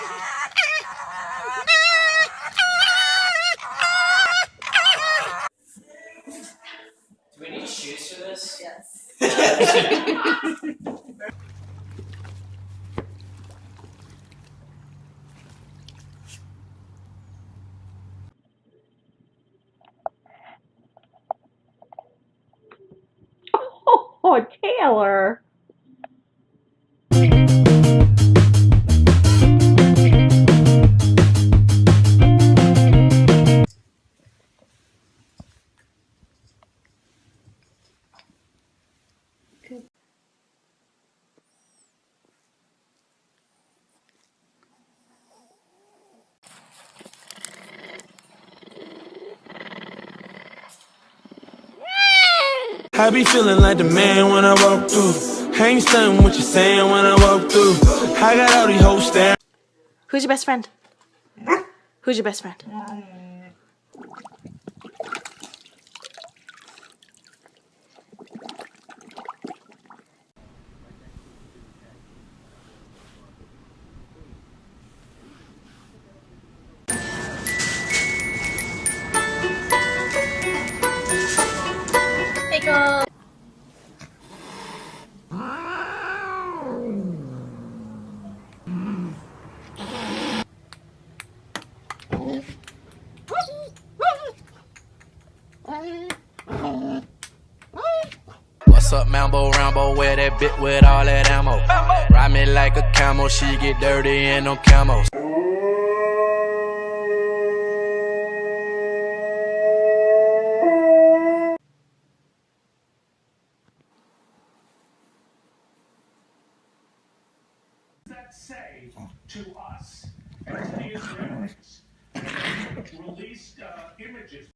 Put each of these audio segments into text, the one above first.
Do we need shoes for this? Yes. Oh, Taylor. I be feeling like the man when I walk through. I ain't stunning what you're saying when I walk through. I got all these hoes staring. Who's your best friend? Who's your best friend? Pickle. What's up, Mambo Rambo? Wear that bit with all that ammo. Ride me like a camel, she get dirty in no camos. That say to us as the Israelis released images.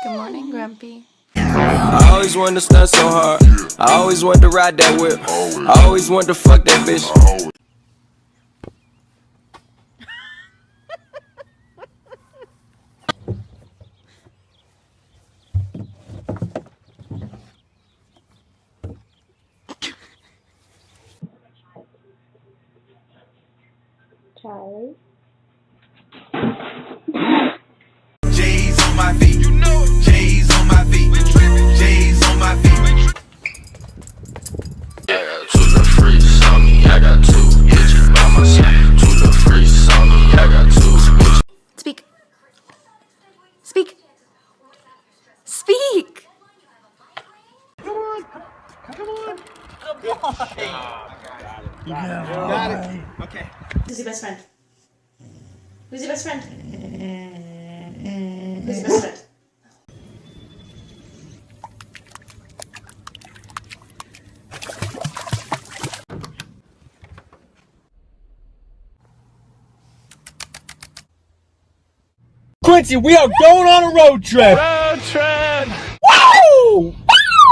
Good morning, Grumpy. I always wanted to stunt so hard. I always wanted to ride that whip. I always wanted to fuck that bitch. Charlie. J's on my feet, you know it. J's on my feet, J's on my feet. I got two little freaks on me, I got two bitches by my side. Two little freaks on me, I got two bitches. Speak. Speak. Speak. Got it. Okay. Who's your best friend? Who's your best friend? Who's your best friend? Quincy, we are going on a road trip. Road trip! Woo!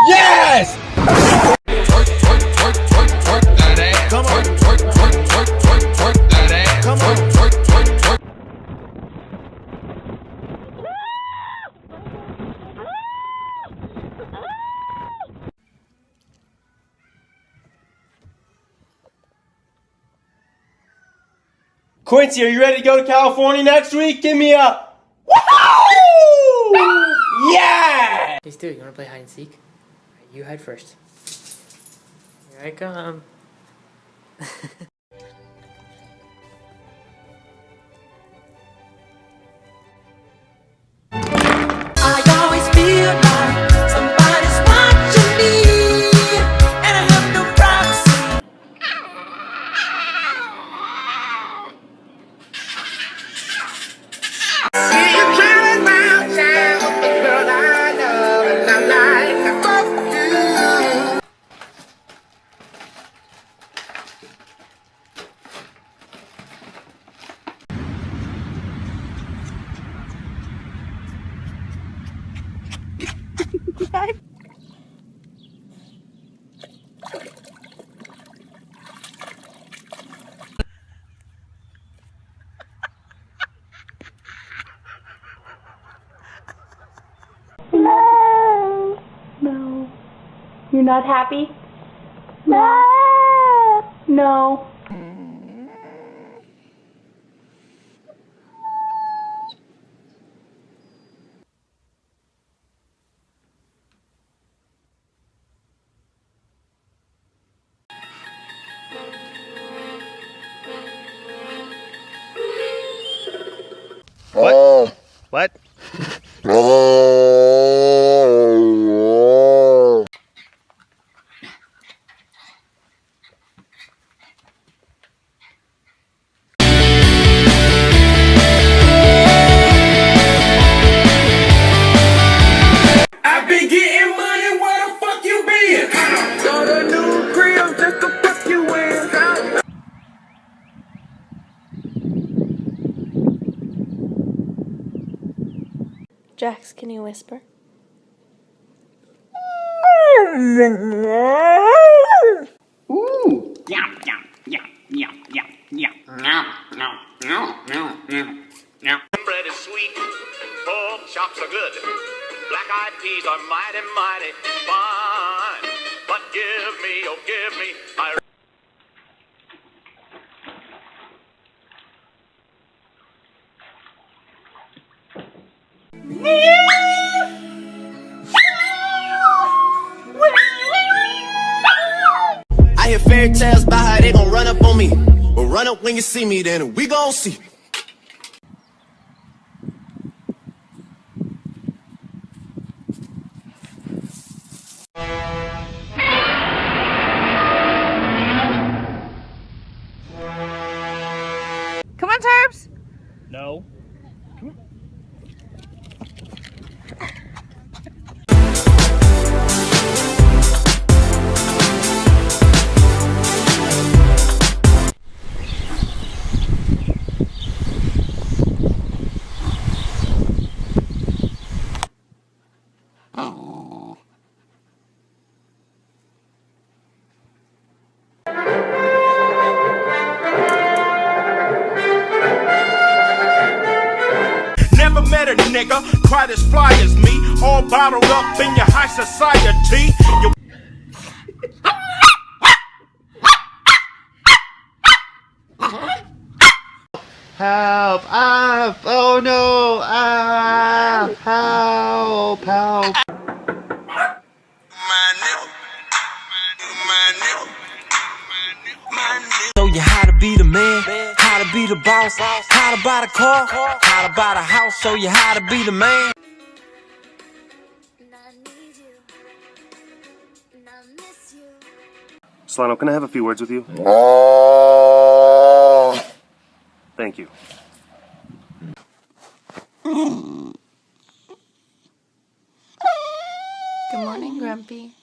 Yes! Twerk, twerk, twerk, twerk, twerk that ass. Come on. Twerk, twerk, twerk, twerk, twerk, twerk that ass. Come on. Twerk, twerk, twerk, twerk. Quincy, are you ready to go to California next week? Give me a woohoo! Yeah! Hey Stu, you wanna play hide and seek? Alright, you hide first. Here I come. I always feel like somebody's watching me, and I have no privacy. You're not happy? No. What? What? I be getting money, where the fuck you been? Got a new crib just to fuck you in. Jax, can you whisper? Ooh, yeah, yeah, yeah, yeah, yeah, yeah. No. Bread is sweet, pork chops are good, black-eyed peas are mighty, mighty fine. But give me, oh give me, I... I hear fairy tales about how they gon' run up on me. But run up when you see me, then we gon' see. Come on, Terps. No. Never met a nigga quite as fly as me, all bottled up in your high society. You Help! Ah! Oh no! Ah! Help! Help! Show you how to be the man, how to be the boss, how to buy the car, how to buy the house. Show you how to be the man. Solano, can I have a few words with you? Thank you. Good morning, Grumpy.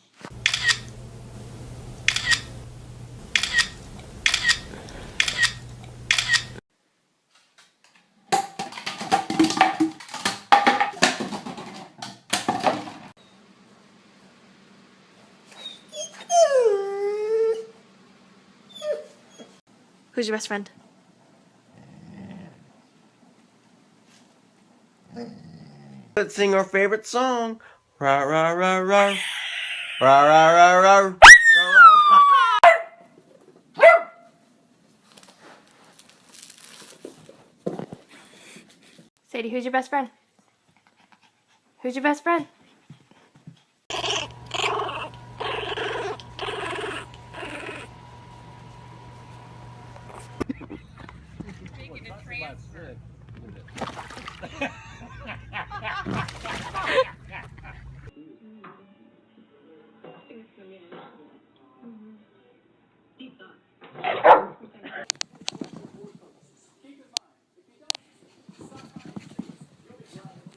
Who's your best friend? Let's sing our favorite song. Rah, rah, rah, rah. Rah, rah, rah, rah. Sadie, who's your best friend? Who's your best friend?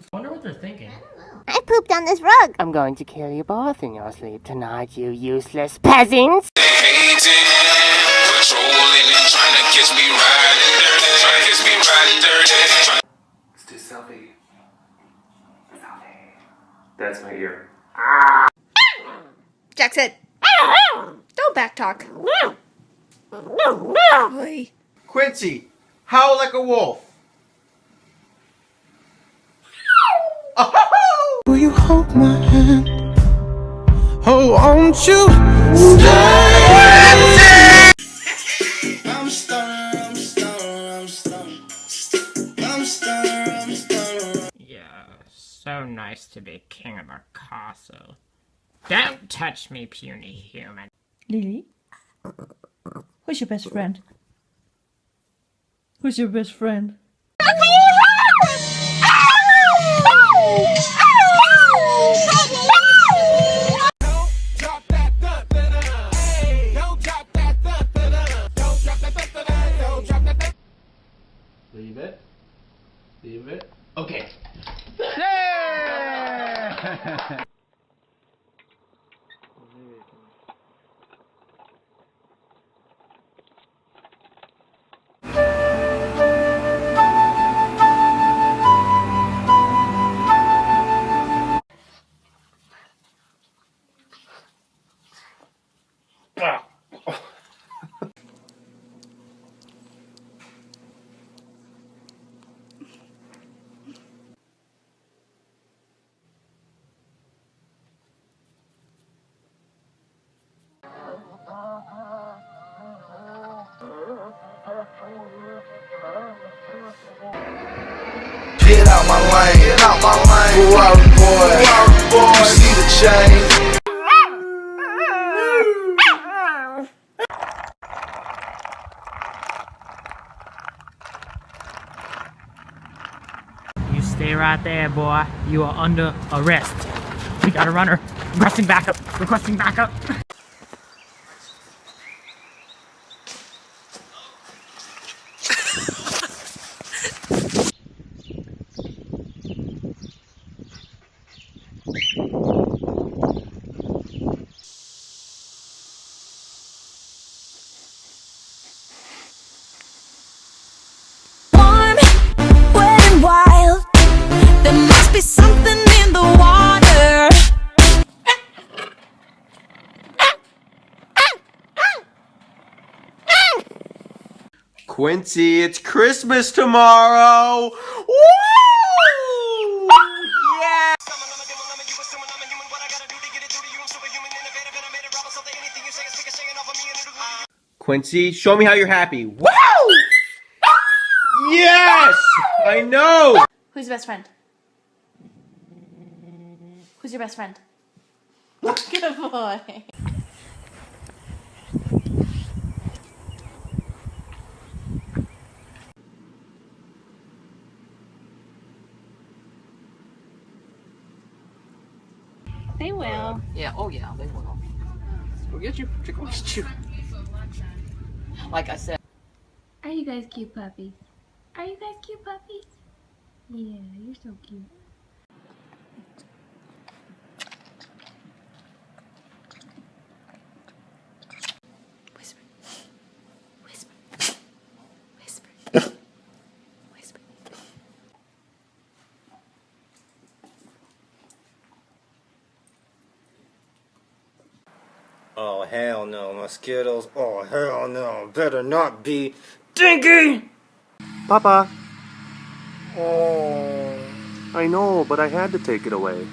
I wonder what they're thinking. I pooped on this rug. I'm going to kill you both in your sleep tonight, you useless peasants. Painting, patrolling and trying to catch me riding dirty. Trying to catch me riding dirty. Let's do selfie. Selfie. That's my ear. Jack said, don't backtalk. Oi. Quincy, howl like a wolf. Will you hold my hand Oh, won't you stay? I'm stoned, I'm stoned, I'm stoned. I'm stoned, I'm stoned. Yeah, so nice to be king of our castle. Don't touch me, puny human. Lily? Who's your best friend? Who's your best friend? Leave it. Leave it. Okay. Get out my lane, get out my lane. Ferrari boy, Ferrari boy. You see the chain? You stay right there, boy. You are under arrest. We got a runner. Requesting backup. Requesting backup. Warm, wet and wild. There must be something in the water. Quincy, it's Christmas tomorrow! Woo! Yeah! Quincy, show me how you're happy. Woo! Yes! I know! Who's your best friend? Who's your best friend? Good boy. They will. Yeah, oh yeah, they will. Go get you. Go get you. Like I said. Are you guys cute puppies? Are you guys cute puppies? Yeah, you're so cute. Whisper. Whisper. Whisper. Whisper. Oh, hell no, mosquitoes. Oh, hell no. Better not be. Dinky! Papa. Oh. I know, but I had to take it away.